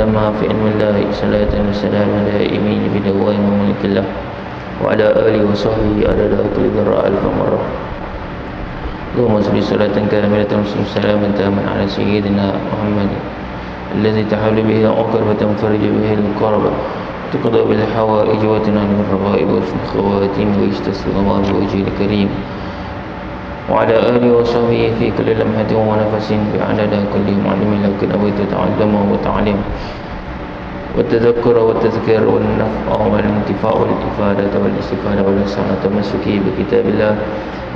ما في علم الله صلاة وسلاما دائمين بدوام ملك الله وعلى آله وصحبه عدد كل ذراء ألف مرة. اللهم صل صلاة كاملة وسلم سلاما تاما على سيدنا محمد الذي تحول به العقر وتنفرج به الكرب تقضى بالحوائج وتنال بالرغائب وحسن الخواتيم ويستسقى الله بوجهه الكريم وعلى آله وصحبه في كل لمحة ونفس بعدد كل معلم لو كان أويت تعلمه وتعلم والتذكر والتذكير والنفع والانتفاع والإفادة والاستفادة والإحسان التمسك بكتاب الله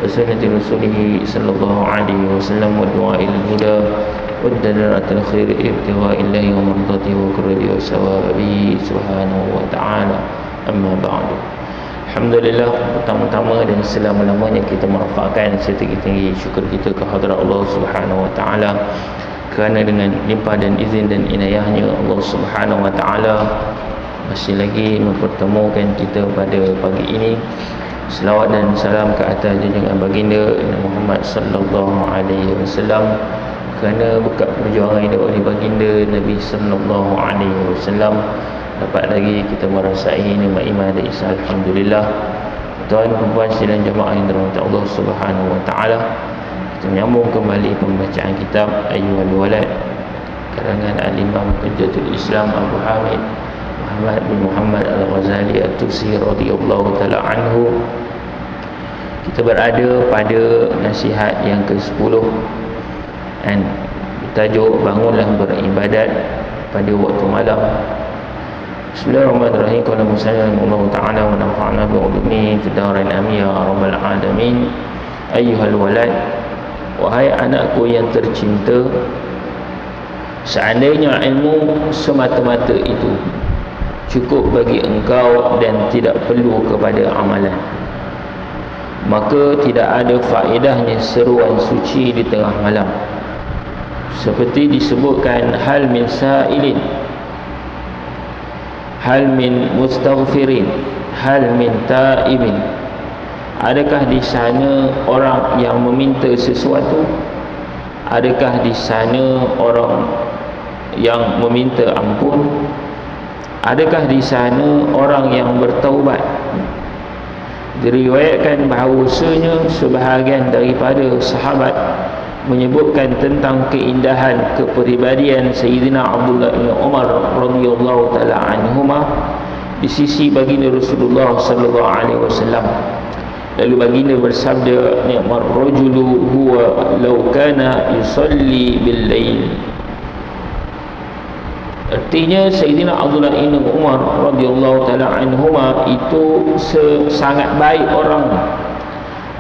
وسنة رسوله صلى الله عليه وسلم والدعاء إلى الهدى والدلالة الخير ابتغاء الله ومرضاته وكرده وثوابه سبحانه وتعالى. أما بعد. Alhamdulillah, pertama-tama dan selama-lamanya kita merafakkan setinggi-tinggi syukur kita ke hadrat Allah Subhanahu wa taala, kerana dengan limpah dan izin dan inayahnya Allah Subhanahu wa taala masih lagi mempertemukan kita pada pagi ini. Selawat dan salam ke atas junjungan baginda Muhammad sallallahu alaihi wasallam, kerana berkat perjuangan oleh baginda Nabi sallallahu alaihi wasallam dapat lagi kita merasai nikmat iman dan ihsan. Alhamdulillah. Tuan dan puan sekalian jemaah yang dirahmati Allah Subhanahu wa taala, kita menyambung kembali pembacaan kitab Ayyuhal Walad karangan Al-Imam Hujjatul Islam Abu Hamid Muhammad bin Muhammad Al-Ghazali At-Tusi radhiyallahu taala anhu. Kita berada pada nasihat yang ke-10 dan bertajuk bangunlah beribadat pada waktu malam. Bismillahirrahmanirrahim. Qala musannif Allah Ta'ala wa nafa'na bi ulumi fid darain amin ya rabbal alamin. Ayyuhal walad, wahai anakku yang tercinta, seandainya ilmu semata-mata itu cukup bagi engkau dan tidak perlu kepada amalan, maka tidak ada faedahnya seruan suci di tengah malam. Seperti disebutkan, hal min sa'ilin, hal min mustaghfirin, hal min ta'ibin. Adakah di sana orang yang meminta sesuatu? Adakah di sana orang yang meminta ampun? Adakah di sana orang yang bertaubat? Diriwayatkan bahawasanya sebahagian daripada sahabat menyebutkan tentang keindahan kepribadian Sayyidina Abdullah bin Umar radhiyallahu taala anhuma di sisi baginda Rasulullah sallallahu alaihi wasallam. Lalu baginda bersabda, ni'mar rajulu huwa law kana yusalli bil lail. Artinya Sayyidina Abdullah bin Umar radhiyallahu taala anhuma itu sangat baik orang,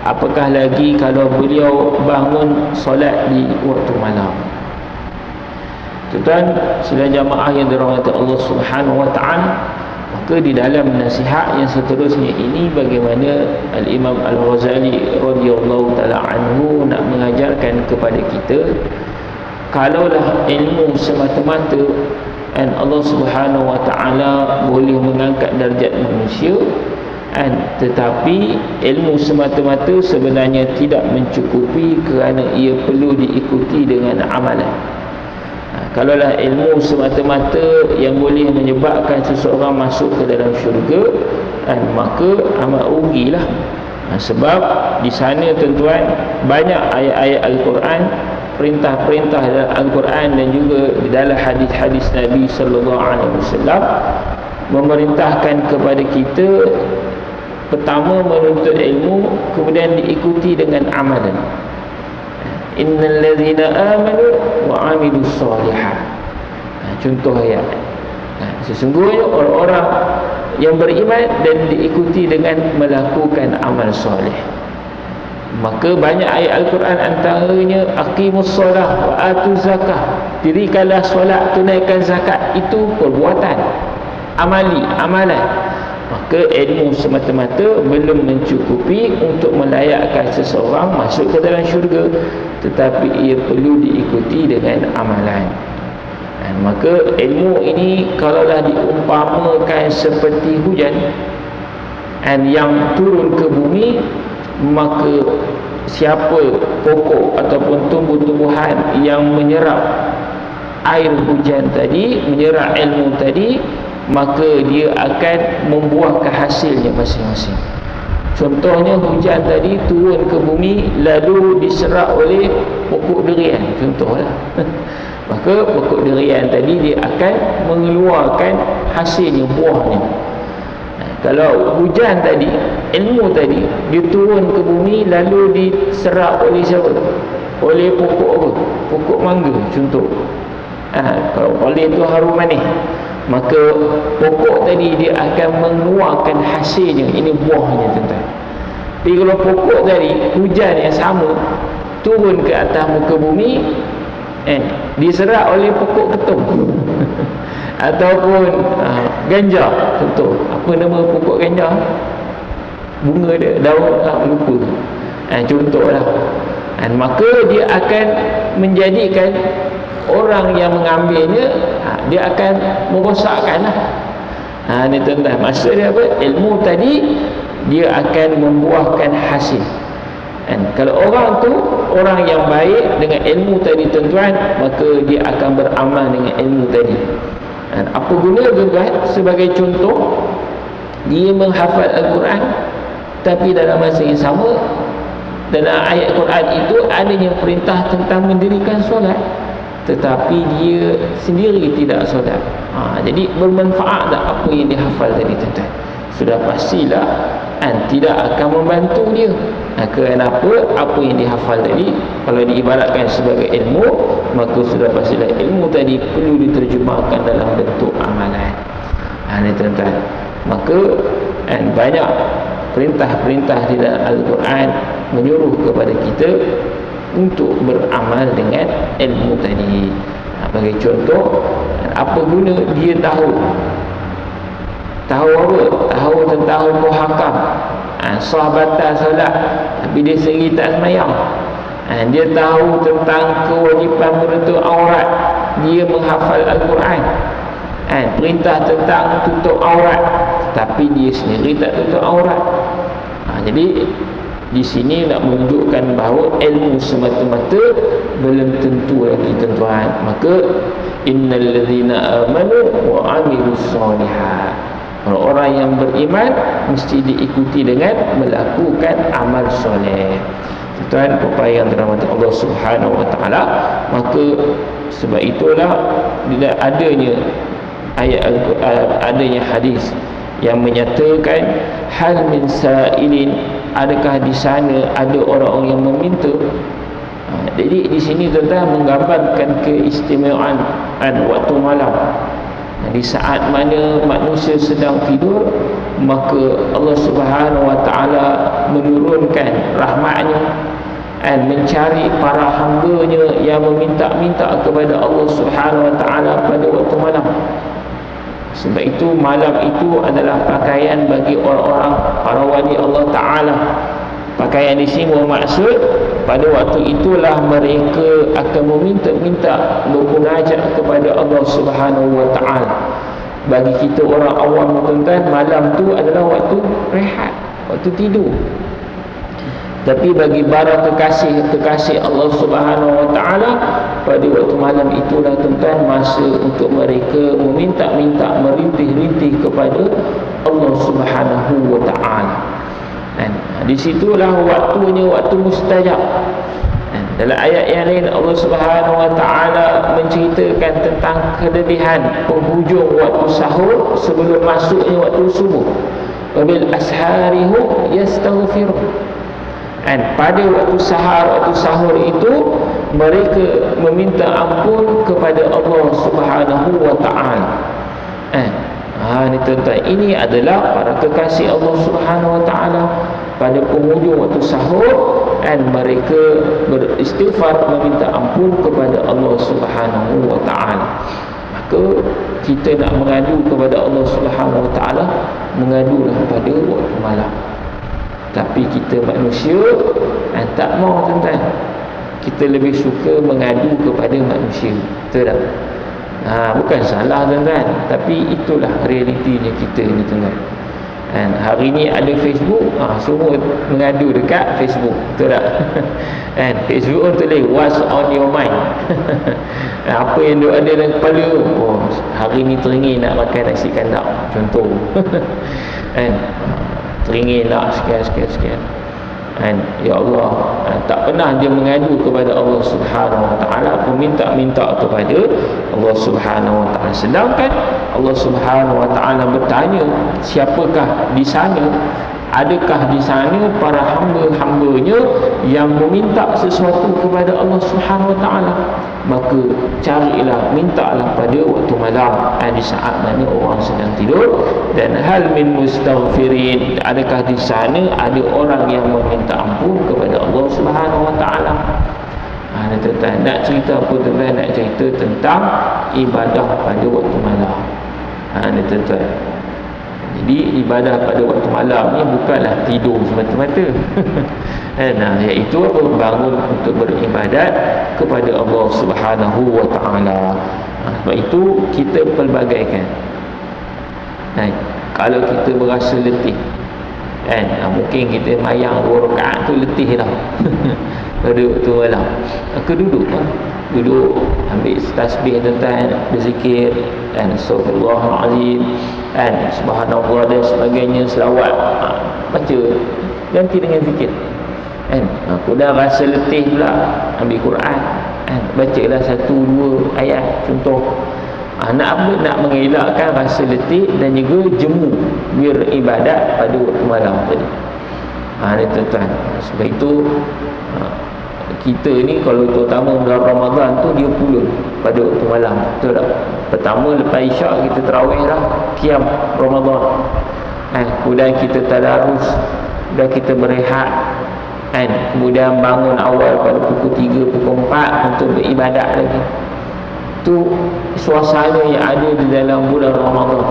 apakah lagi kalau beliau bangun solat di waktu malam. Tuan sekalian jamaah yang dirahmati Allah Subhanahu wa taala, maka di dalam nasihat yang seterusnya ini bagaimana Al-Imam Al-Ghazali radhiyallahu taala anhu nak mengajarkan kepada kita, kalaulah ilmu semata-mata dan Allah Subhanahu Wa Taala boleh mengangkat darjat manusia, tetapi ilmu semata-mata sebenarnya tidak mencukupi kerana ia perlu diikuti dengan amalan. Kalaulah ilmu semata-mata yang boleh menyebabkan seseorang masuk ke dalam syurga, maka amat rugilah. Sebab di sana tuan-tuan banyak ayat-ayat Al-Quran, perintah-perintah dalam Al-Quran dan juga di dalam hadis-hadis Nabi sallallahu alaihi wasallam memerintahkan kepada kita pertama menuntut ilmu, kemudian diikuti dengan amalan. Innal ladzina amanu wa amilus solihat. Contoh ayat. Sesungguhnya orang-orang yang beriman dan diikuti dengan melakukan amal soleh. Maka banyak ayat Al-Quran antaranya aqimus solah wa atuz zakah. Dirikanlah solat, tunaikan zakat. Itu perbuatan, amalan. Maka ilmu semata-mata belum mencukupi untuk melayakkan seseorang masuk ke dalam syurga, tetapi ia perlu diikuti dengan amalan. Maka ilmu ini kalaulah diumpamakan seperti hujan yang turun ke bumi, maka siapa pokok ataupun tumbuh-tumbuhan yang menyerap air hujan tadi, menyerap ilmu tadi, maka dia akan membuahkan hasilnya masing-masing. Contohnya hujan tadi turun ke bumi lalu diserap oleh pokok durian, contohlah. Maka pokok durian tadi dia akan mengeluarkan hasilnya, buahnya. Kalau hujan tadi, ilmu tadi, dia turun ke bumi lalu diserap oleh siapa? Oleh pokok apa? Pokok mangga contoh. Kalau oleh tu harum manis, maka pokok tadi dia akan mengeluarkan hasilnya, ini buahnya tuan-tuan. Tapi kalau pokok tadi hujan yang sama turun ke atas muka bumi, diserap oleh pokok ketum ataupun ganja contoh. Apa nama pokok ganja? Bunga dia, daun lupa. Contohlah. Maka dia akan menjadikan orang yang mengambilnya, dia akan merosakkanlah. Ni tuan-tuan, maksud dia apa? Ilmu tadi dia akan membuahkan hasil. Kalau orang tu orang yang baik dengan ilmu tadi tuan-tuan, maka dia akan beramal dengan ilmu tadi. Apa guna tuan-tuan? Sebagai contoh, dia menghafal Al-Quran, tapi dalam masa yang sama dalam ayat Quran itu adanya perintah tentang mendirikan solat, tetapi dia sendiri tidak solat. Jadi bermanfaat tak apa yang dihafal tadi tuan-tuan? Sudah pastilah tidak akan membantu dia. Kenapa? Apa yang dihafal tadi kalau diibaratkan sebagai ilmu, maka sudah pastilah ilmu tadi perlu diterjemahkan dalam bentuk amalan. Ini tuan-tuan. Maka banyak perintah-perintah di dalam Al-Quran menyuruh kepada kita untuk beramal dengan ilmu tadi. Bagi contoh, apa guna dia tahu apa? Tahu tentang hukum hakam, sah batal solat, tapi dia sendiri tak sembahyang. Dia tahu tentang kewajipan menutup aurat, dia menghafal Al-Quran, perintah tentang tutup aurat, tapi dia sendiri tak tutup aurat. Jadi di sini nak menunjukkan bahawa ilmu semata-mata belum tentu lagi tuan-tuan. Maka innal ladzina amanu wa amilus solihat, orang yang beriman mesti diikuti dengan melakukan amal soleh. Tuan-tuan, puan yang dirahmati Allah Subhanahu Wa Taala, maka sebab itulah bila adanya ayat adanya hadis yang menyatakan hal min sa'ilin, adakah di sana ada orang-orang yang meminta. Jadi di sini tuan-tuan menggambarkan keistimewaan waktu malam. Di saat mana manusia sedang tidur, maka Allah Subhanahu Wa Taala menurunkan rahmatnya dan mencari para hamba-Nya yang meminta-minta kepada Allah Subhanahu Wa Taala pada waktu malam. Sebab itu malam itu adalah pakaian bagi orang-orang para wali Allah Ta'ala. Pakaian di sini bermaksud pada waktu itulah mereka akan meminta bermunajat kepada Allah Subhanahu wa taala. Bagi kita orang awam, tuan-tuan, malam tu adalah waktu rehat, waktu tidur. Tapi bagi para kekasih Allah Subhanahu wa taala, pada waktu malam itulah, tuan-tuan, masa untuk mereka meminta-minta, merintih-rintih kepada Allah Subhanahu wa taala. Di situlah waktunya, waktu mustajab. Dalam ayat yang lain Allah Subhanahu wa taala menceritakan tentang kelebihan penghujung waktu sahur sebelum masuknya waktu subuh. Wabil asharihu yastaghfirun. Pada waktu sahur itu mereka meminta ampun kepada Allah Subhanahu wa taala. Ini tuan-tuan, ini adalah para kekasih Allah Subhanahu wa taala pada penghujung waktu sahur, mereka beristighfar, meminta ampun kepada Allah Subhanahu wa taala. Maka kita nak mengadu kepada Allah Subhanahu wa taala, mengadulah pada waktu malam. Tapi kita manusia tak mau, tuan-tuan. Kita lebih suka mengadu kepada manusia. Betul tak? Bukan salah, tuan-tuan, tapi itulah realitinya kita ni, tuan-tuan. Hari ni ada Facebook, semua mengadu dekat Facebook. Betul tak? Facebook pun tulis what's on your mind. Apa yang ada dalam kepala. Hari ni teringin nak makan nasi kandar, contoh. Teringin nak sekian. Ya Allah, tak pernah dia mengadu kepada Allah Subhanahu wa taala, meminta-minta kepada Allah Subhanahu wa taala. Sedangkan Allah Subhanahu wa taala bertanya, siapakah di sana? Adakah di sana para hamba-hambanya yang meminta sesuatu kepada Allah Subhanahu wa taala? Maka carilah, mintalah pada waktu malam, di saat mana orang sedang tidur. Dan hal min mustaghfirin, adakah di sana ada orang yang meminta ampun kepada Allah Subhanahu wa taala? Tuan-tuan, nak cerita apa, tuan-tuan? Nak cerita tentang ibadah pada waktu malam. Tuan-tuan, jadi ibadah pada waktu malam ni bukanlah tidur semata-mata. Iaitu apa? Bangun untuk beribadat kepada Allah Subhanahu wa taala. Sebab itu kita pelbagaikan. Kalau kita berasa letih, mungkin kita mayang 2 rakaat tu letih dah. Pada waktu malam, maka duduk ambil tasbih, tuan-tuan, berzikir, astagfirullahalazim, subhanallah dan sebagainya, selawat, baca, ganti dengan zikir. Aku dah rasa letih pula, ambil Quran, bacalah 1-2 ayat contoh. Nak apa? Nak mengelakkan rasa letih dan juga jemu beribadat pada waktu malam tadi. Ni, tuan-tuan, sebab itu kita ni kalau terutama bulan Ramadan tu dia pula pada waktu malam. Betul tak? Pertama lepas isyak kita tarawih dah, qiyam Ramadan. Kemudian kita tadarus, dan kita berehat. Kemudian bangun awal pada pukul 3, pukul 4 untuk beribadat lagi. Tu suasana yang ada di dalam bulan Ramadan.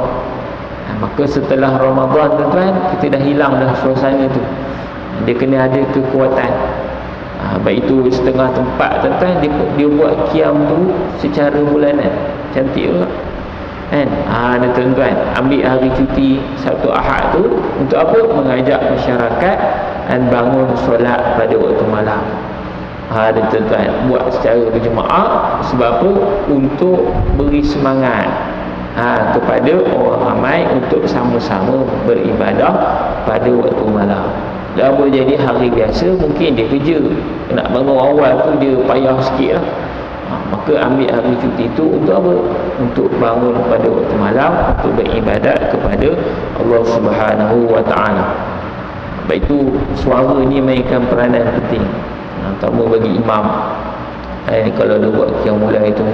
Maka setelah Ramadan, tuan-tuan, kita dah hilang dah suasana tu. Dia kena ada kekuatan. Baik itu setengah tempat, tuan-tuan, dia buat qiyam tu secara bulanan. Cantik juga. Tuan-tuan, ambil hari cuti Sabtu Ahad tu untuk apa? Mengajak masyarakat dan bangun solat pada waktu malam. Tuan-tuan, buat secara berjemaah. Sebab apa? Untuk beri semangat kepada orang ramai untuk sama-sama beribadah pada waktu malam. Dah boleh jadi hari biasa, mungkin dia kerja, nak bangun awal tu dia payah sikit lah. Maka ambil hari cuti tu untuk apa? Untuk bangun pada waktu malam, untuk beribadat kepada Allah Subhanahu wa taala. Sebab itu suara ni mainkan peranan penting, terutama bagi imam. Kalau dia buat qiyam mulai tu,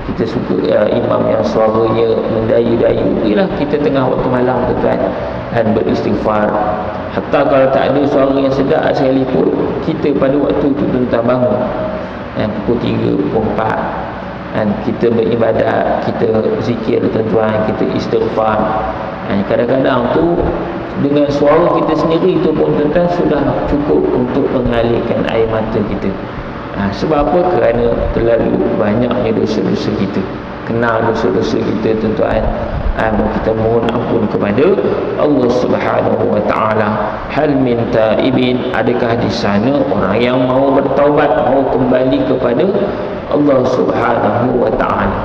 kita suka imam yang suaranya mendayu-dayu. Ialah kita tengah waktu malam tu, kan, dan beristighfar. Hatta kalau tak ada suara yang sedap sekalipun, kita pada waktu tu tuan-tuan bangun, pukul 3, pukul 4, dan kita beribadat, kita zikir, tuan-tuan, kita istighfar, Kadang-kadang tu dengan suara kita sendiri itu pun tuan-tuan sudah cukup untuk mengalirkan air mata kita. Sebab apa? Kerana terlalu banyaknya dosa-dosa kita. Kenal dosa-dosa kita tuan-tuan, kita mohon ampun kepada Allah Subhanahu wa taala. Hal min taibin, adakah di sana orang yang mau bertaubat, mau kembali kepada Allah Subhanahu wa taala?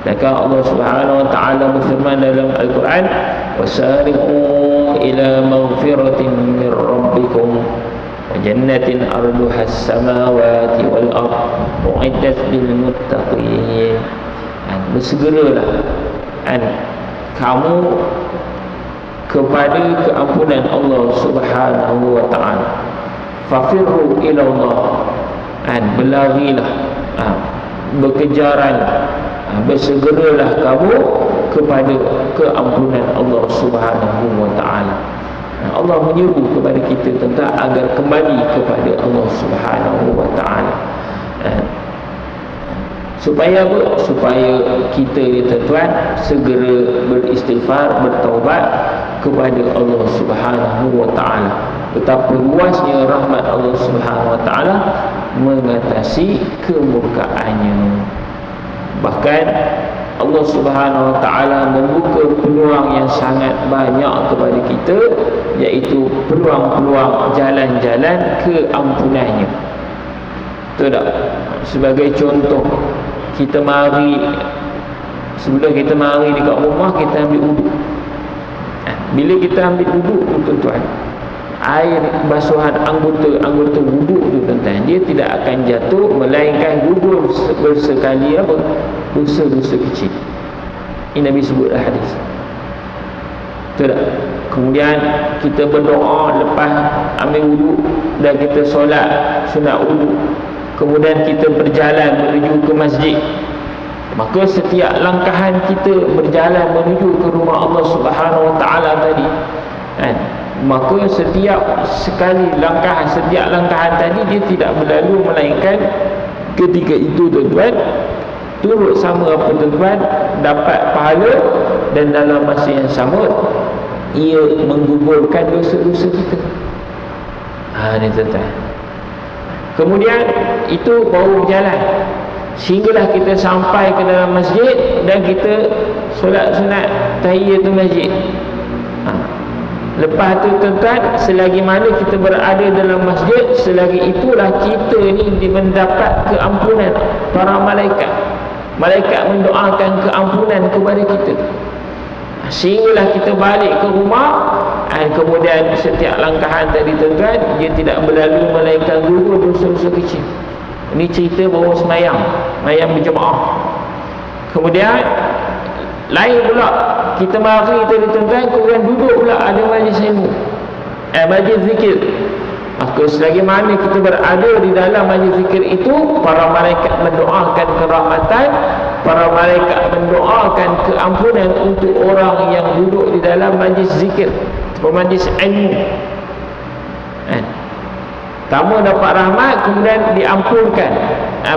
Maka Allah Subhanahu wa taala berfirman dalam Al-Quran, wasari'u ila maghfiratin min rabbikum wa jannatin arduha as-samawati wal ard u'iddat lil muttaqin. Bersegeralah kamu kepada keampunan Allah Subhanahu wa taala. Fafirru ila Allah, berlarilah, berkejaran, bersegeralah kamu kepada keampunan Allah Subhanahu wa taala. Allah menyeru kepada kita tentang agar kembali kepada Allah Subhanahu wa taala. Supaya apa? Supaya kita ni tuan-tuan segera beristighfar, bertaubat kepada Allah Subhanahu wa taala. Betapa luasnya rahmat Allah Subhanahu wa taala mengatasi kemurkaannya. Bahkan Allah Subhanahu wa taala membuka peluang yang sangat banyak kepada kita, iaitu peluang-peluang jalan-jalan keampunannya. Betul tak? Sebagai contoh, kita mari, sebelum kita mari dekat rumah, kita ambil wuduk. Bila kita ambil wuduk tu tuan-tuan, air basuhan anggota wuduk tu tuan-tuan, dia tidak akan jatuh, melainkan gugur bersekali apa? Dosa-dosa kecil. Ini Nabi sebutlah hadis. Betul tak? Kemudian kita berdoa lepas ambil wuduk dan kita solat sunat wuduk, kemudian kita berjalan menuju ke masjid, maka setiap langkahan kita berjalan menuju ke rumah Allah Subhanahu wa taala tadi, maka setiap langkahan tadi dia tidak berlalu, melainkan ketika itu tuan-tuan turut sama apa tuan-tuan dapat pahala, dan dalam masa yang sama ia menggugurkan dosa-dosa kita. Ni tuan-tuan. Kemudian itu baru berjalan sehinggalah kita sampai ke dalam masjid dan kita solat sunat tahiyatul masjid. Lepas tu tuan-tuan, selagi mana kita berada dalam masjid, selagi itulah kita ni mendapat keampunan para malaikat. Malaikat mendoakan keampunan kepada kita, sehinggalah kita balik ke rumah. Kemudian setiap langkahan tadi tuan-tuan, dia tidak berlalu melainkan gugur dosa-dosa kecil. Ini cerita bahawa semayang berjemaah. Kemudian lain pula, kita mari tadi tuan-tuan, kemudian duduk pula ada majlis ilmu, majlis zikir. Maka selagi mana kita berada di dalam majlis zikir itu, para malaikat mendoakan kerahmatan, para malaikat mendoakan keampunan untuk orang yang duduk di dalam majlis zikir, majlis ilmu. Kamu dapat rahmat, kemudian diampunkan,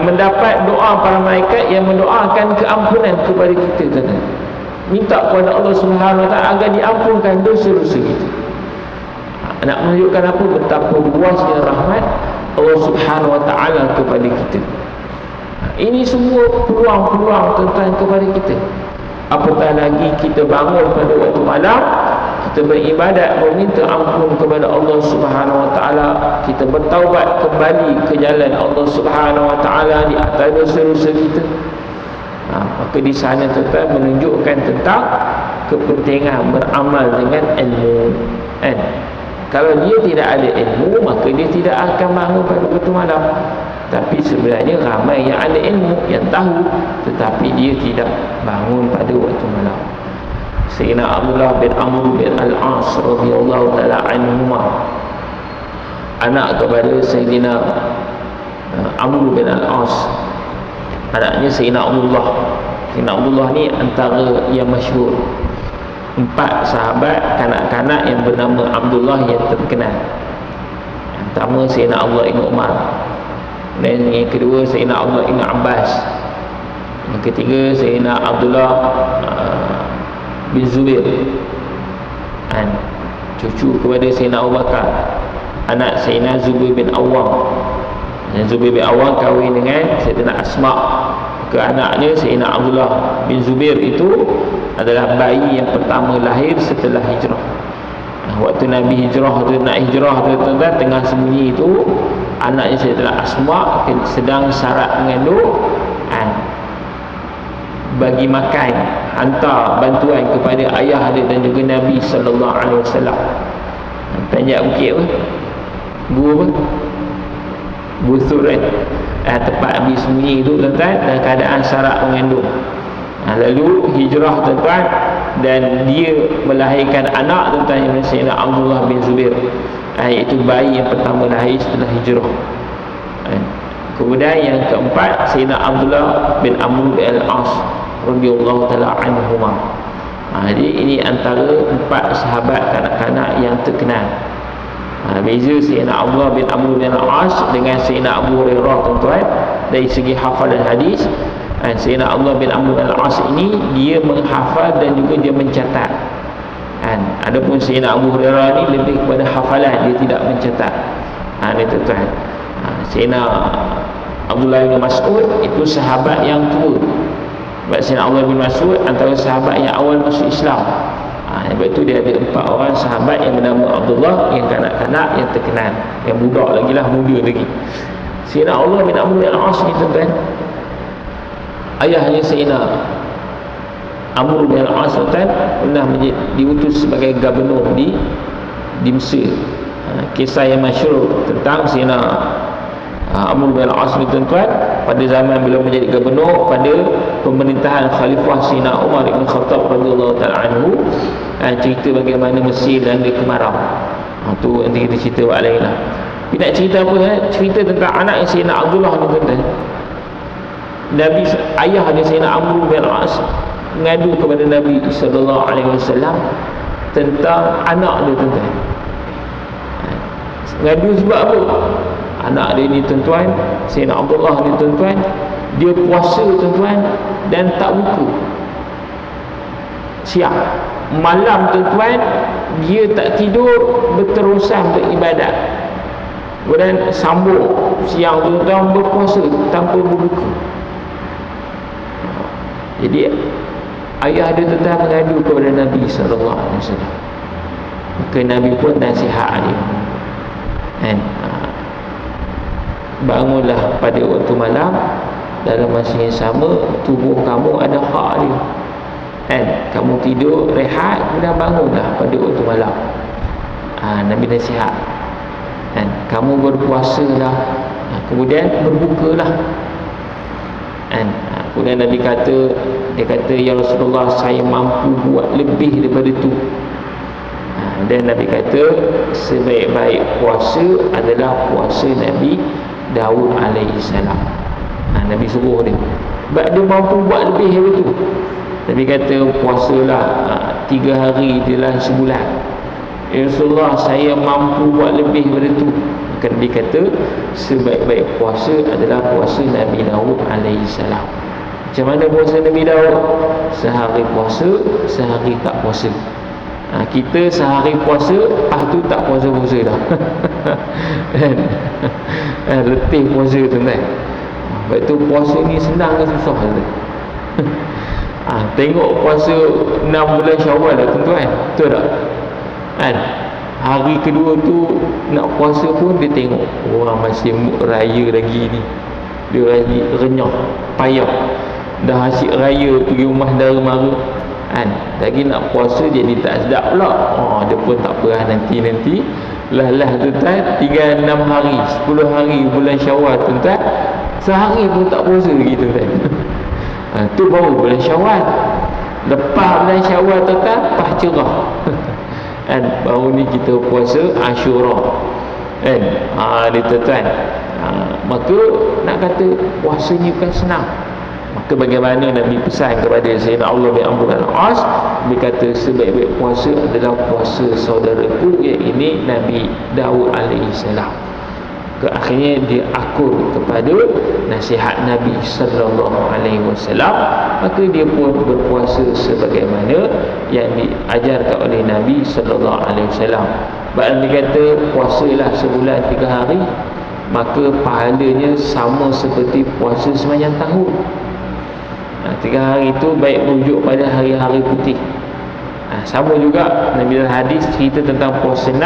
mendapat doa para malaikat yang mendoakan keampunan kepada kita tuan-tuan. Minta kepada Allah Subhanahu wa taala agar diampunkan dosa-dosa kita. Nak menunjukkan apa? Betapa luasnya rahmat Allah Subhanahu wa taala kepada kita. Ini semua peluang-peluang tuan-tuan kepada kita. Apatah lagi kita bangun pada waktu malam, kita beribadat, meminta ampun kepada Allah Subhanahu wa taala, kita bertaubat kembali ke jalan Allah Subhanahu wa taala di atas dosa-dosa kita. Maka di sana tuan-tuan menunjukkan tentang kepentingan beramal dengan ilmu. Kalau dia tidak ada ilmu, maka dia tidak akan bangun pada waktu malam. Tapi sebenarnya ramai yang ada ilmu, yang tahu, tetapi dia tidak bangun pada waktu malam. Sayyidina Abdullah bin Amr bin Al-As radhiyallahu taala anhuma, anak kepada Sayyidina Amr bin Al-As, anaknya Sayyidina Abdullah. Sayyidina Abdullah ni antara yang masyhur, 4 sahabat kanak-kanak yang bernama Abdullah yang terkenal. Yang pertama Sayyidina Abdullah ibn Umar, dan yang kedua Sayyidina Abdullah ibn Abbas, yang ketiga Sayyidina Abdullah bin Zubair, cucu kepada Sayyidina Abu Bakar, anak Sayyidina Zubair bin Awwam. Zubair bin Awwam kahwin dengan Sayyidina Asma. Ke anaknya Sayyidina Abdullah bin Zubair itu adalah bayi yang pertama lahir setelah hijrah. Waktu Nabi hijrah, nak hijrah tuan-tuan, tengah sembunyi itu anaknya Sayyidina Asma sedang syarat mengandung, bagi makan, hantar bantuan kepada ayah dia dan juga Nabi sallallahu alaihi wasallam. Tanjak bukit apa? Gua apa? Busur kan? Tempat Nabi sembunyi itu tuan-tuan, dalam keadaan syarat mengandung. Lalu hijrah tuan-tuan, dan dia melahirkan anak tuan-tuan yang Sayyidina Abdullah bin Zubair, iaitu bayi yang pertama lahir setelah hijrah. Kemudian yang keempat Sayyidina Abdullah bin Amr bin al-As radhiyallahu taala anhuma. Jadi ini antara 4 sahabat kanak-kanak yang terkenal. Beza Sayyidina Abdullah bin Amr bin al-As dengan Sayyidina Abu Hurairah tuan-tuan dari segi hafalan hadis. Sayyidina Abdullah bin Amr bin al-As ini dia menghafal dan juga dia mencatat. Adapun Sayyidina Abu Hurairah ini lebih kepada hafalan, dia tidak mencatat. Ini tuan-tuan. Sayyidina Abdullah bin Mas'ud itu sahabat yang tua. Sebab Sayyidina Abdullah bin Mas'ud antara sahabat yang awal masuk Islam. Sebab itu dia ada 4 orang sahabat yang bernama Abdullah, yang kanak-kanak yang terkenal, yang budak lagi lah, muda lagi. Sayyidina Abdullah bin Amr bin al-As ni tuan-tuan, ayahnya Sayyidina Amr bin al-As pernah diutus sebagai gubernur di Mesir. Kisah yang masyhur tentang Sayyidina Amr bin al-As ni tuan-tuan, pada zaman bila menjadi gubernur pada pemerintahan Khalifah Sayyidina Umar bin Khattab radhiyallahu taala anhu, cerita bagaimana Mesir dilanda kemarau. Tu nanti kita cerita buat lain lah. Tapi nak cerita apa? Cerita tentang anak yang Sayyidina Abdullah ni tuan-tuan. Nabi, ayah dia Sayyidina Amr bin al-As mengadu kepada Nabi sallallahu alaihi wasallam tentang anak dia tuan-tuan. Mengadu sebab apa? Anak dia ni tuan-tuan, Sayyidina Abdullah ni tuan-tuan, dia puasa tuan-tuan dan tak buka siang. Malam tuan-tuan dia tak tidur, berterusan beribadat. Kemudian sambung siang tuan-tuan berpuasa tanpa berbuka. Jadi ayah dia tuan-tuan mengadu kepada Nabi sallallahu alaihi wasallam. Maka Nabi pun nasihat dia. Bangunlah pada waktu malam, dalam masa yang sama tubuh kamu ada hak dia. Kamu tidur rehat, kemudian bangunlah pada waktu malam. Nabi nasihat. Kamu berpuasalah, kemudian berbukalah. Kemudian Nabi kata, dia kata, ya Rasulullah, saya mampu buat lebih daripada itu. Dan Nabi kata sebaik-baik puasa adalah puasa Nabi Daud alaihi salam. Nabi suruh dia, sebab dia mampu buat lebih dari itu. Nabi kata puasalah 3 hari dalam sebulan. Ya Rasulullah, saya mampu buat lebih daripada itu. Maka Nabi kata sebaik-baik puasa adalah puasa Nabi Daud alaihi salam. Macam mana puasa Nabi Daud? Sehari puasa, sehari tak puasa. Kita sehari puasa, tu tak puasa-puasa dah. Letih puasa tuan-tuan. Sebab tu puasa ni senang ke susah tuan? Tengok puasa 6 bulan Syawal dah tuan-tuan. Betul tak? Hari kedua tu nak puasa pun dia tengok orang masih raya lagi ni, dia lagi renyah, payah. Dah asyik raya pergi rumah dara mara, lagi nak puasa jadi tak sedap pula. Dia pun tak apa, nanti lah tuan-tuan, tinggal 6 hari 10 hari bulan Syawal tuan-tuan, sehari pun tak puasa lagi tuan-tuan. Tu baru bulan Syawal. Lepas bulan Syawal tuan-tuan, pas cerah. Baru ni kita puasa Ashura. Dia tuan-tuan. Maka nak kata puasa ni bukan senang. Maka bagaimana Nabi pesan kepada Sayyidina Abdullah bin Amr bin al-As, dia kata sebaik-baik puasa adalah puasa saudaraku, iaitu Nabi Daud alaihi salam. Akhirnya dia akur kepada nasihat Nabi sallallahu alaihi wasallam, maka dia pun berpuasa sebagaimana yang diajarkan oleh Nabi sallallahu alaihi wasallam. Bahkan dia kata puasalah sebulan 3 hari, maka pahalanya sama seperti puasa sepanjang tahun. 3 hari itu baik merujuk pada hari-hari putih. Sama juga Nabi dalam hadis cerita tentang puasa 6,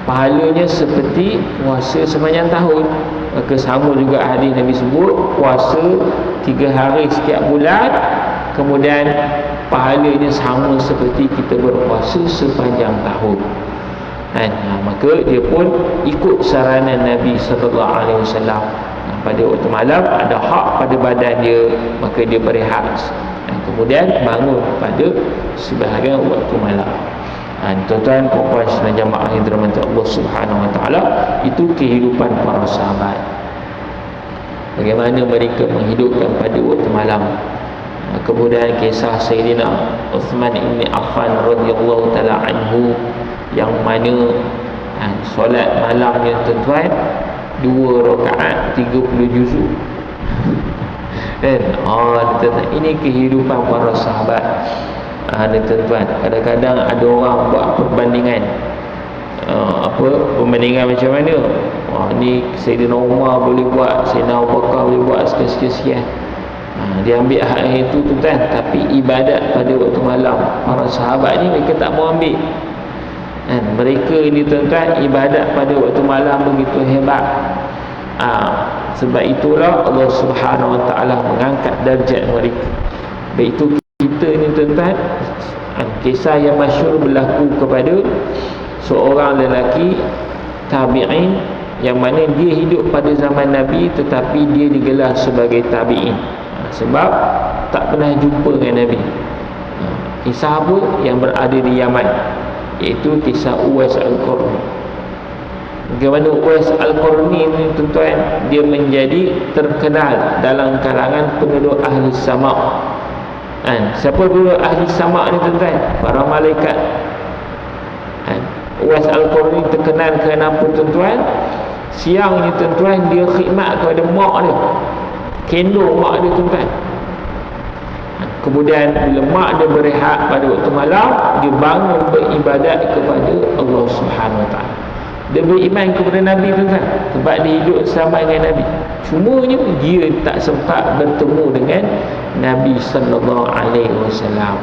pahalanya seperti puasa sepanjang tahun. Maka sama juga hadis Nabi sebut puasa 3 hari setiap bulan, kemudian pahalanya sama seperti kita berpuasa sepanjang tahun. Maka dia pun ikut saranan Nabi sallallahu alaihi wasallam. Pada waktu malam ada hak pada badan dia, maka dia berehat, kemudian bangun pada sebahagian waktu malam. Tuan-tuan, puan-puan sekalian jamaah yang dirahmati Allah Subhanahu wa taala, itu kehidupan para sahabat. Bagaimana mereka menghidupkan pada waktu malam. Kemudian kisah Sayyidina Uthman ibn Affan radhiyallahu taala anhu, yang mana solat malamnya tuan-tuan 2 rakaat 30 juzuk. Ini kehidupan para sahabat. Tuan-tuan, kadang-kadang ada orang buat perbandingan. Perbandingan macam mana? Ni Sayyidina Umar boleh buat, Sayyidina Abu Bakar boleh buat sekian-sekian. Dia ambil hak itu tuan-tuan, tapi ibadat pada waktu malam para sahabat ni mereka tak mau ambil. Mereka ni tuan-tuan, ibadat pada waktu malam begitu hebat. Sebab itulah Allah Subhanahu wa taala mengangkat darjat mereka. Baik itu kita ni tuan-tuan, kisah yang masyhur berlaku kepada seorang lelaki tabi'in, yang mana dia hidup pada zaman Nabi tetapi dia digelar sebagai tabi'in sebab tak pernah jumpa dengan Nabi. Kisah apa? Yang berada di Yaman, iaitu kisah Uwais Al-Qarni. Bagaimana Uwais Al-Qarni ni tuan-tuan, dia menjadi terkenal dalam kalangan penduduk ahli sama'. Siapa penduduk ahli sama' ni tuan-tuan? Para malaikat. Uwais Al-Qarni terkenal kerana apa tuan-tuan? Siang ni tuan-tuan, dia khidmat kepada mak dia, kendor mak dia tuan-tuan. Kemudian bila mak dia berehat pada waktu malam, dia bangun beribadat kepada Allah Subhanahu wa taala. Dia beriman kepada Nabi tuan-tuan, sebab dia hidup sama dengan Nabi. Cumanya dia tak sempat bertemu dengan Nabi sallallahu alaihi wasallam,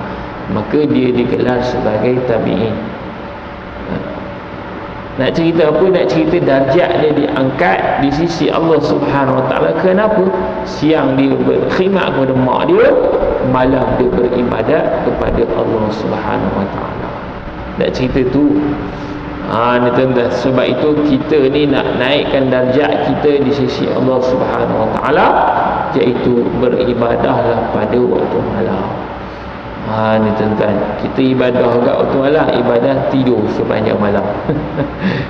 maka dia digelar sebagai tabi'in. Nak cerita apa? Nak cerita darjat dia diangkat di sisi Allah Subhanahu wa taala. Kenapa? Siang dia berkhidmat kepada mak dia, malam dia beribadat kepada Allah Subhanahu wa taala. Nak cerita tu. Sebab itu kita ni nak naikkan darjat kita di sisi Allah Subhanahu wa taala, iaitu beribadahlah pada waktu malam. Ni tuan-tuan, kita ibadah agak waktu malam, ibadah tidur sepanjang malam.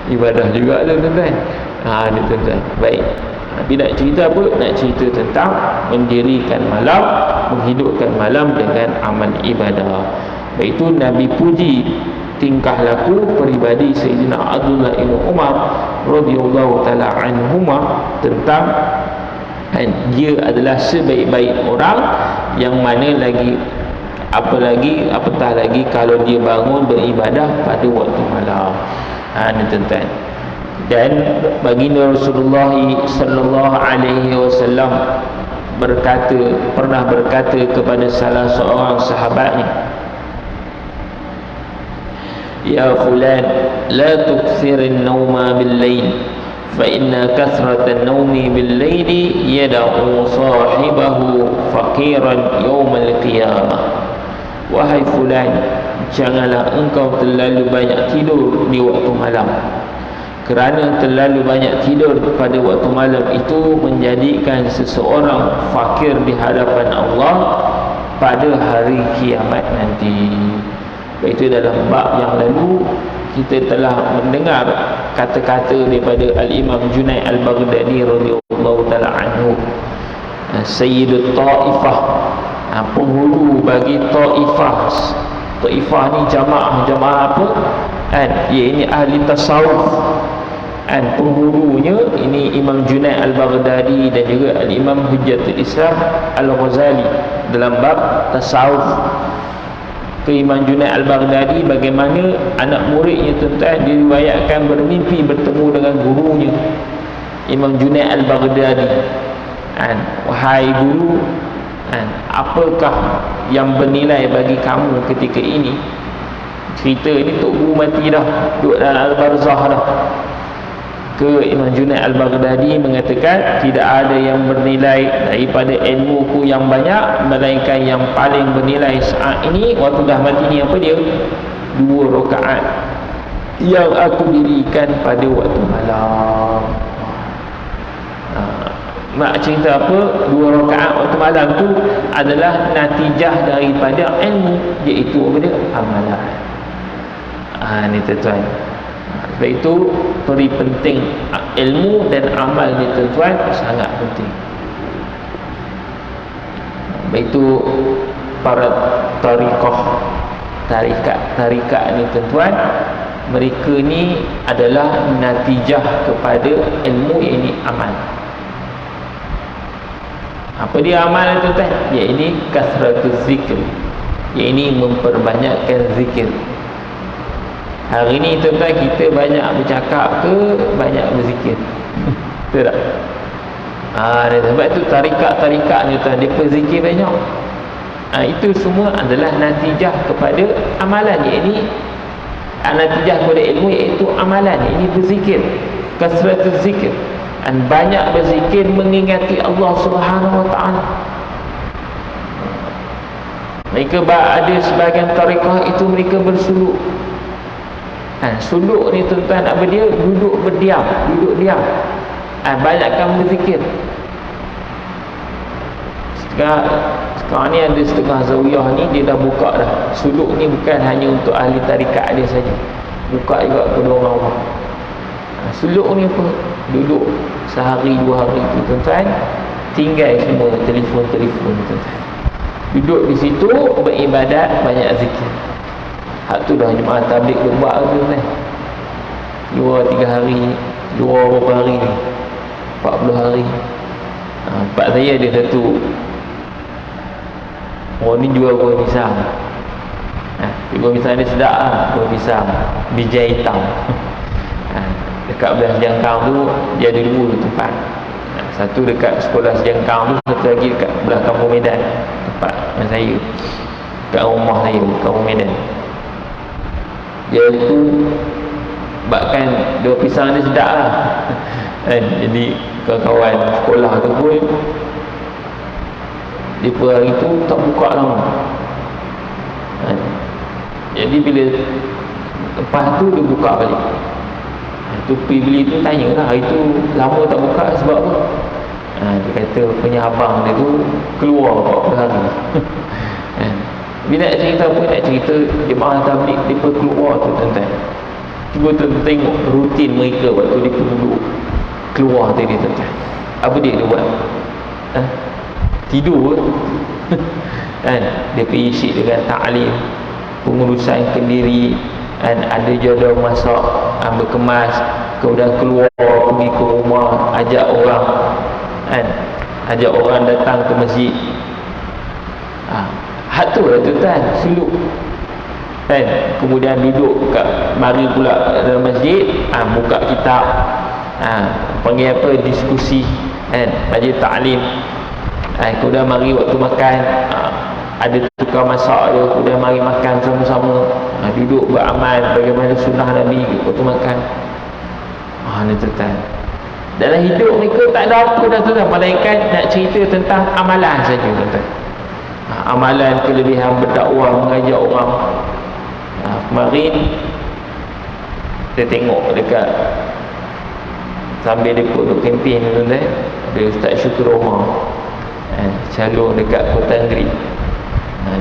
Ibadah juga tu tuan-tuan. Ni tuan-tuan. Baik. Tapi nak cerita apa? Nak cerita tentang mendirikan malam, menghidupkan malam dengan amal ibadah. Baik itu Nabi puji tingkah laku peribadi Sayyidina Abdullah ibn Umar radhiyallahu taala anhuma tentang dia adalah sebaik-baik orang, yang mana apatah lagi kalau dia bangun beribadah pada waktu malam. Ni tuan-tuan. Dan baginda Rasulullah sallallahu alaihi wasallam pernah berkata kepada salah seorang sahabatnya, "Ya fulan, la tukthirin nauma bil-lail, fa inna kathratan naumi bil-laili yad'u sahibahu faqiran yawmal qiyamah." Wahai fulan, janganlah engkau terlalu banyak tidur di waktu malam, kerana terlalu banyak tidur pada waktu malam itu menjadikan seseorang fakir di hadapan Allah pada hari kiamat nanti. Itu dalam bab yang lalu kita telah mendengar kata-kata daripada Al-Imam Junaid Al-Baghdadi radhiyallahu taala anhu, Sayyidut Taifah, penghulu bagi Taifah. Taifah ni jamaah apa? Ini ahli tasawuf. Penggurunya ini Imam Junaid Al-Baghdadi dan juga Al-Imam Hujjatul Islam Al-Ghazali dalam bab tasawuf. Ke Imam Junaid Al-Baghdadi, bagaimana anak muridnya tuan-tuan diriwayatkan bermimpi bertemu dengan gurunya Imam Junaid Al-Baghdadi. Wahai guru, apakah yang bernilai bagi kamu ketika ini? Cerita ni Tok Guru mati dah, duduk dalam Al-Barzah dah. Ke Imam Junaid Al-Baghdadi mengatakan, tidak ada yang bernilai daripada ilmuku yang banyak, melainkan yang paling bernilai saat ini waktu dah mati ni, apa dia? 2 rakaat yang aku dirikan pada waktu malam. Mak cerita apa? 2 rakaat waktu malam tu adalah natijah daripada ilmu, iaitu apa dia? Amalan. Ni tuan-tuan. Sebab itu peri penting ilmu dan amal ni tuan-tuan, sangat penting. Sebab itu para tarikat ni tuan-tuan, mereka ni adalah natijah kepada ilmu, yang ini amal. Apa dia amal tuan-tuan? Iaitu kasratul zikr, iaitu memperbanyakkan zikir. Hari ni tuan-tuan, kita banyak bercakap ke banyak berzikir? Betul tak? Sebab tu tarikat ni tuan, dia berzikir banyak. Itu semua adalah natijah kepada amalan, iaitu natijah kepada ilmu, iaitu amalan, ini berzikir, kasratul zikir. Banyak berzikir mengingati Allah Subhanahu Wa Taala. Mereka ada sebahagian tarekat itu mereka bersuluk. Suluk ni tuan-tuan, apa dia? Duduk diam. Banyakkan berzikir. Sekarang ni ada setengah zawiyah ni, dia dah buka dah. Suluk ni bukan hanya untuk ahli tarikat dia saja, buka juga kepada orang awam. Suluk ni apa? Duduk sehari 2 hari tu tuan-tuan, tinggal semua telefon tuan-tuan, duduk di situ beribadat, banyak zikir. Hak tu dah jemaah tabligh buat tu tuan-tuan. 2-3 hari, 2 berapa hari ni? 40 hari. Pak saya ada satu orang ni jual buah pisang. Buah pisang dia sedap lah, buah pisang bijai hitam. Dekat belah Sejangkang tu dia ada 2 tempat. Satu dekat sekolah Sejangkang tu, satu lagi dekat belah Kampung Medan, tempat saya, dekat rumah saya, Kampung Medan. Dia tu bakkan buah pisang dia sedap lah. Jadi kawan-kawan sekolah tu pun, dia per hari tu tak buka lama. Jadi bila lepas tu dia buka balik. Tu pergi beli tu, tanya lah hari tu lama tak buka sebab apa. Dia kata punya abang dia tu keluar 40 hari. Bila nak cerita apa, nak cerita jemaah tabligh dia pun keluar tu tuan-tuan. Cuba tuan-tuan tengok rutin mereka waktu dia duduk keluar tadi tuan-tuan. Apa dia buat? Tidur. Dia pergi isi dengan ta'lim, pengurusan kendiri, ada jodoh masak, berkemas, kemudian keluar pergi ke rumah, ajak orang datang ke masjid. Hak tu lah tuan-tuan, suluk. Kemudian duduk kat mari pula dalam masjid, buka kitab, panggil apa, diskusi, majlis ta'lim. Kemudian mari waktu makan, ada tukar masak dia, kemudian mari makan sama-sama, duduk beramal bagaimana sunnah Nabi waktu makan. Ni tuan-tuan, dalam hidup mereka tak ada apa dah tuan-tuan, melainkan nak cerita tentang amalan saja tuan-tuan. Amalan, kelebihan berdakwah, mengajak orang. Kemarin kita tengok dekat sambil dia duduk kempen tuan-tuan, ada Ustaz Syukur Omar calon dekat Kota Negeri.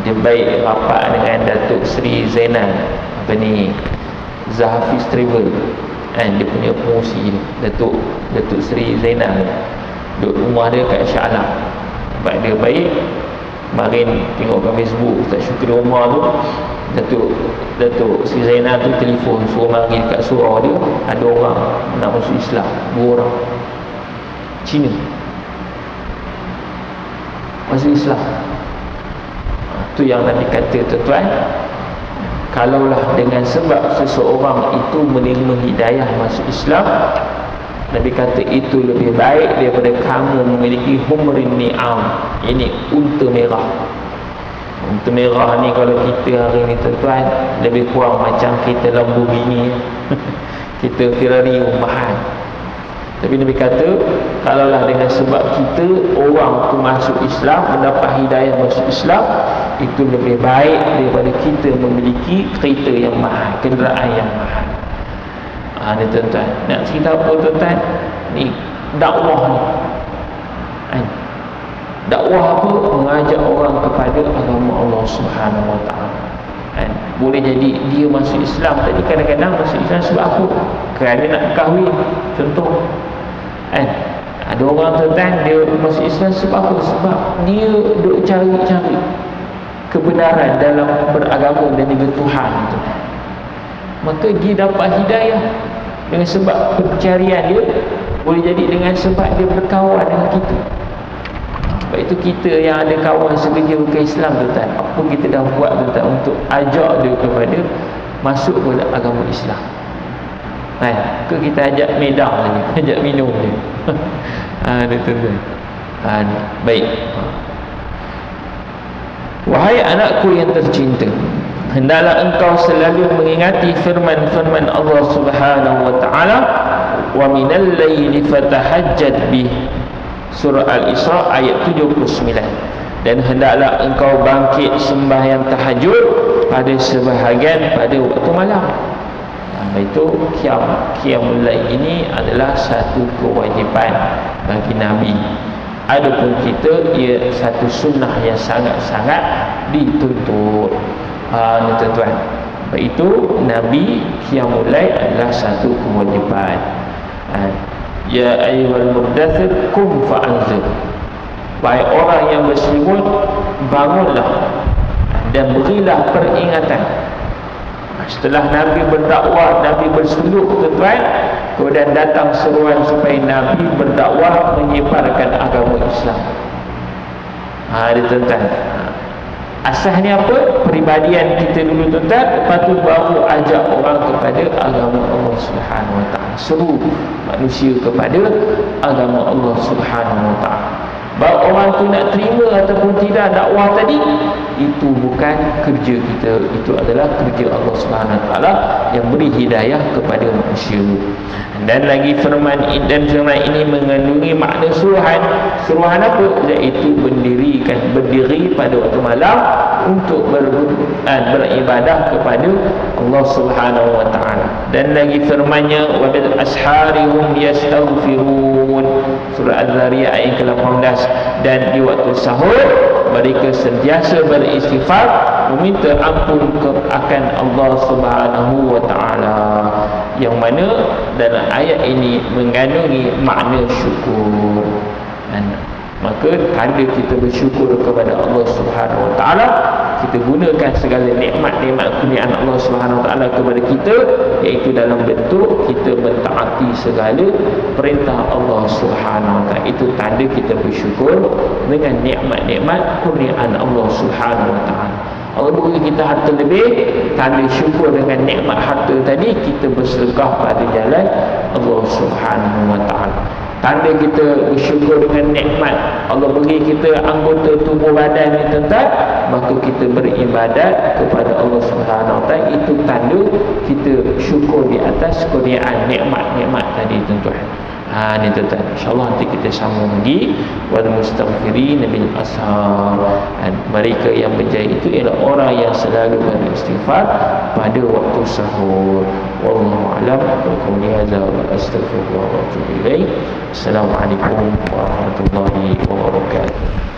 Dia baik rapat dengan Datuk Seri Zainal, apa ni, Zahafiz Travel. Dia punya pengurusi Datuk Seri Zainal, duduk rumah dia kat Shah Alam. Sebab dia baik. Kemarin tengok kat Facebook Ustaz Syukri Omar tu Datuk Sri Zainal tu telefon suruh mari dekat surau dia, ada orang nak masuk Islam, 2 orang Cina masuk Islam. Tu yang Nabi kata, tuan-tuan, kalaulah dengan sebab seseorang itu menerima hidayah masuk Islam, Nabi kata itu lebih baik daripada kamu memiliki humrin ni'am. Ini unta merah. Unta merah ni kalau kita hari ni, tuan-tuan, lebih kurang macam kita Lamborghini kita Ferrari mahal. Tapi Nabi kata, kalaulah dengan sebab kita orang tu masuk Islam, mendapat hidayah masuk Islam, itu lebih baik daripada kita memiliki kereta yang mahal, kenderaan yang mahal. Ni tuan-tuan, nak cerita apa tuan-tuan? Ni dakwah ni. Dakwah apa? Mengajak orang kepada agama Allah Subhanahu Wa Taala. Boleh jadi dia masuk Islam tadi, kadang-kadang masuk Islam sebab apa? Kerana nak kahwin, contoh. Ada orang tuan-tuan, dia masuk Islam sebab apa? Sebab dia duk cari-cari kebenaran dalam beragama dan juga Tuhan itu. Maka dia dapat hidayah dengan sebab pencarian dia. Boleh jadi dengan sebab dia berkawan dengan kita. Sebab itu kita yang ada kawan sekerja bukan Islam, tuan-tuan, apa kita dah buat, tuan-tuan, untuk ajak dia kepada masuk kepada agama Islam. Ke kita ajak medang saja, ajak minum je. Tuan-tuan. Baik. Wahai anakku yang tercinta, hendaklah engkau selalu mengingati firman-firman Allah Subhanahu Wa Taala, wa minal laili fatahajjad bih. Surah Al-Isra ayat 79. Dan hendaklah engkau bangkit sembahyang tahajud pada sebahagian pada waktu malam. Itu qiyamul lail ini adalah satu kewajipan bagi Nabi. Adapun kita, ia satu sunnah yang sangat-sangat dituntut. Ni tuan-tuan. Sebab itu Nabi qiyamul lail adalah satu kewajipan. Ya ayyuhal muddathir qum fa'anzir. Wahai orang yang berselimut, bangunlah dan berilah peringatan. Setelah Nabi berdakwah, Nabi bersuluk, tuan-tuan, kemudian datang seruan supaya Nabi berdakwah menyebarkan agama Islam. Dia tuan-tuan, asasnya apa? Peribadian kita dulu, tuan-tuan, lepas tu baru ajak orang kepada agama Allah Subhanahu Wa Taala, seru manusia kepada agama Allah Subhanahu Wa Taala. Bahawa orang tu nak terima ataupun tidak dakwah tadi, itu bukan kerja kita, itu adalah kerja Allah Subhanahu Wa Taala yang beri hidayah kepada manusia. Dan lagi firman ini mengandungi makna suruhan. Suruhan apa? Iaitu berdiri pada waktu malam untuk beribadah kepada Allah Subhanahu Wa Taala. Dan lagi firman-Nya, wa bil ashari hum yastaghfirun. Surah Az-Zariyat ayat ke-18. Dan di waktu sahur mereka sentiasa beristighfar, meminta ampun akan Allah Subhanahu Wa Taala. Yang mana dalam ayat ini mengandungi makna syukur. Maka tanda kita bersyukur kepada Allah Subhanahu Wa Taala, kita gunakan segala nikmat-nikmat kurniaan Allah Subhanahu Wa Taala kepada kita, iaitu dalam bentuk kita mentaati segala perintah Allah Subhanahu Wa Taala. Itu tanda kita bersyukur dengan nikmat-nikmat kurniaan Allah Subhanahu Wa Taala. Allah beri kita harta lebih, tanda syukur dengan nikmat harta tadi, kita bersedekah pada jalan Allah Subhanahu Wa Taala. Tanda kita bersyukur dengan nikmat Allah beri kita anggota tubuh badan ni, tuan-tuan, maka kita beribadat kepada Allah Subhanahu Wa Taala. Itu tanda kita syukur di atas kurniaan nikmat-nikmat tadi, tuan-tuan. Ni tuan-tuan, insyaAllah nanti kita sambung lagi. Wal mustaghfirin bil ashar. Mereka yang berjaya itu ialah orang yang selalu beristighfar pada waktu sahur. Wallahu a'lam. Wa qul hadza wa astaghfirullah wa atubu ilaih. Assalamualaikum warahmatullahi wabarakatuh.